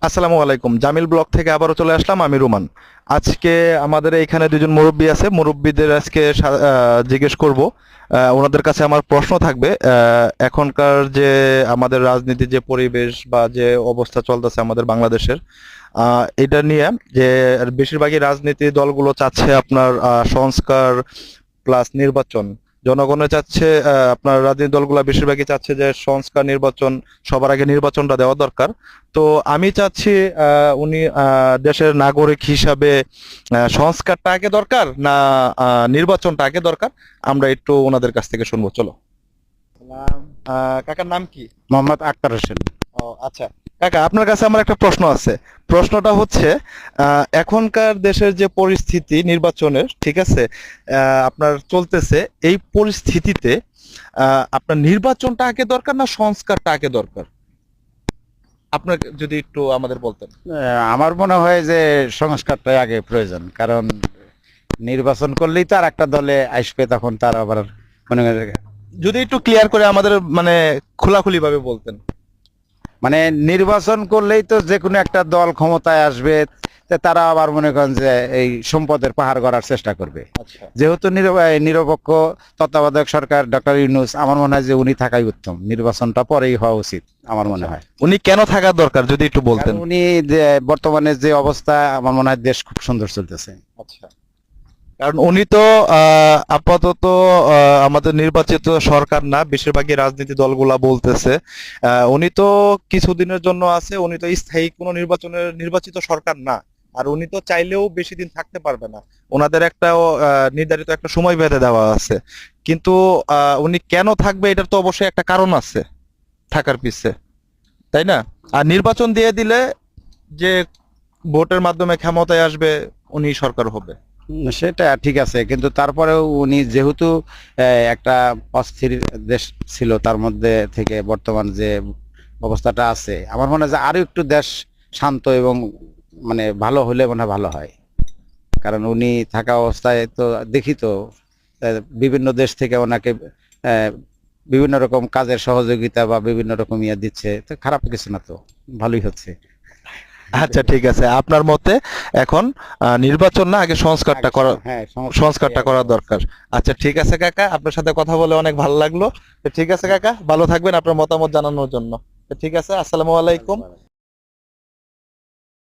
আসসালামু আলাইকুম। জামিল ব্লগ থেকে আবারও চলে আসলাম, আমি রুমান। আজকে আমাদের এখানে দুজন মুরব্বী আছে, মুরব্বীদের আজকে জিজ্ঞেস করব। ওনাদের কাছে আমার প্রশ্ন থাকবে এখনকার যে আমাদের রাজনীতির যে পরিবেশ বা যে অবস্থা চলতেছে আমাদের বাংলাদেশের, এটা নিয়ে যে বেশিরভাগই রাজনীতি দলগুলো চাচ্ছে আপনার সংস্কার প্লাস নির্বাচন। জনগণের চাচ্ছে, আপনার রাজনৈতিক দলগুলো বেশিরভাগই চাচ্ছে যে সংস্কার নির্বাচন, সবার আগে নির্বাচনটা দেওয়া দরকার। তো আমি চাচ্ছি উনি দেশের নাগরিক হিসাবে সংস্কারটা আগে দরকার না নির্বাচনটা আগে দরকার, আমরা একটু ওনাদের কাছ থেকে শুনবো, চলো। সালাম। কাকার নাম কি? মোহাম্মদ আক্তার হোসেন। ও আচ্ছা। কাকা, আপনার কাছে আমার একটা প্রশ্ন আছে। প্রশ্নটা হচ্ছে, এখনকার দেশের যে পরিস্থিতি নির্বাচনের, ঠিক আছে, আপনার চলতেছে এই পরিস্থিতিতে আপনার নির্বাচনটা আগে দরকার না সংস্কারটা আগে দরকার? আপনার যদি একটু আমাদের বলতেন। আমার মনে হয় যে সংস্কারটাই আগে প্রয়োজন, কারণ নির্বাচন করলেই তো আর একটা দলে আসবে, তখন তার আবার মনে হয় যদি একটু ক্লিয়ার করে আমাদের মানে খোলাখুলি ভাবে বলতেন। মানে নির্বাচন করলেই তো যে কোনো একটা দল ক্ষমতায় আসবে, তে তারা আবার মনে করেন যে এই সম্পদের পাহাড় গড়ার চেষ্টা করবে। আচ্ছা। যেহেতু নিরপেক্ষ তত্ত্বাবধায়ক সরকার ডক্টর ইউনূস, আমার মনে হয় যে উনি থাকাই উত্তম, নির্বাচনটা পরেই হওয়া উচিত আমার মনে হয়। উনি কেন থাকা দরকার যদি একটু বলতেন। কারণ উনি যে বর্তমানে যে অবস্থা, আমার মনে হয় দেশ খুব সুন্দর চলতেছে। আচ্ছা। কারণ উনি তো আপাতত আমাদের নির্বাচিত সরকার না, বেশিরভাগই রাজনীতি দলগুলা বলতেছে উনি তো কিছুদিনের জন্য আছে, উনি তো স্থায়ী কোনো নির্বাচিত সরকার না। আর উনি তো চাইলেও বেশি দিন থাকতে পারবে না। ওনাদের একটা নির্ধারিত একটা সময় বেঁধে দেওয়া আছে। কিন্তু উনি কেন থাকবে এটার তো অবশ্যই একটা কারণ আছে থাকার পিছে, তাই না? আর নির্বাচন দিয়ে দিলে যে ভোটের মাধ্যমে ক্ষমতায় আসবে উনি সরকার হবে। সেটা ঠিক আছে, কিন্তু তারপরেও উনি যেহেতু একটা অস্থির দেশ ছিল, তার মধ্যে থেকে বর্তমান যে অবস্থাটা আছে, আমার মনে হয় যে আরো একটু দেশ শান্ত এবং মানে ভালো হলে মনে হয় ভালো হয়। কারণ উনি থাকা অবস্থায় তো দেখি তো বিভিন্ন দেশ থেকে ওনাকে আহ, বিভিন্ন রকম কাজের সহযোগিতা বা বিভিন্ন রকম ইয়ে দিচ্ছে, তো খারাপ কিছু না, তো ভালোই হচ্ছে। আচ্ছা, ঠিক আছে, আপনার মতে এখন নির্বাচন না, আগে সংস্কারটা করা, হ্যাঁ, সংস্কারটা করা দরকার। আচ্ছা, ঠিক আছে কাকা, আপনার সাথে কথা বলে অনেক ভালো লাগলো। তো ঠিক আছে কাকা, ভালো থাকবেন আপনার মতামত জানানোর জন্য। তো ঠিক আছে, আসসালামু আলাইকুম।